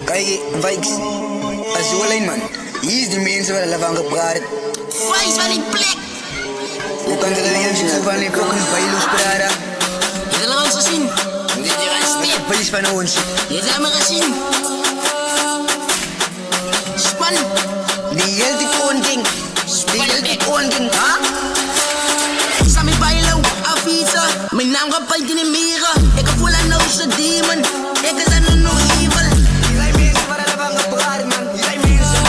Kijk, Vikes, als je alleen man. Hier is die mensen waar we van gepraat. Vikes van die plek. Hoe kan dat alleen als je van die fucking bailoes praten? Je hebt ons gezien. Dit is een stip. Wat is van ons? Je hebt me gezien. Span. Die heel die koning. Die heel die koning, ha? Sami bailo, afisa. Mijn naam gaat pijn in de mieren. Ik heb voel aan nou de demon. Ik is aan no evil. Hier zijn mensen waar we van gepraat, man. Hier zijn mensen.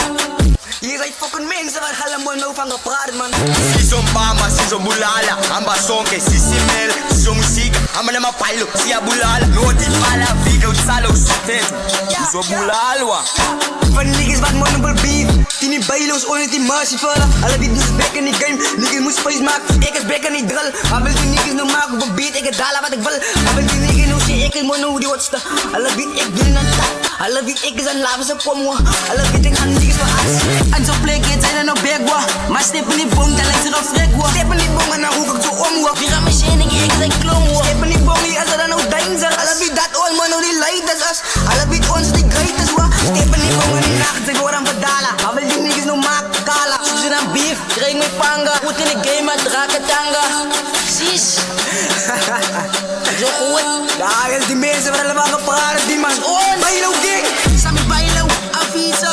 Hier zijn fucking mensen waar we nou van gepraat, man. Si son bama, si son bulala, amba sonke, si simel, si son música, amba nema pailo, si a bulala, no ti pala, fica o salo, sustento, si son bulalwa. Van die niggas wat monopoly beef. Die niet bailoos, ooit die marsie vallen. Alle die dus back in die game. Niggas moet space maken. Ik is back in die drill. Maar wil die niggas nou maken op een beat. Ik het halen wat ik wil. Maar wil die niggas nou zien. Ik is mono die wat staan. Alle beat ik doe aan tap. Alle beat ik is aan laven ze komen. Alle beat ik aan niggas van as. En zo plek het zijn er nog big wa. Maar steppen die boom, dan lijkt er op frek wa. Steppen die boom en dan hoek ik zo om. Die gaan machine, ik zijn klom wa. Steppen die boom die als er dan nou danger. Alle beat dat all man nou die leiders as. Alle beat ons die greatest wa. Steppen die boom en die nacht ik hoor aan verdalen. Maar wil die niggas nou maken kala. Ze dan beef, krijg me panga. Goed in de game, maar draken tanga. Sis. Zo goed. Daar is die mensen waar we van gepraat. Die man. On. Bailo king. Sami bailo, afisa.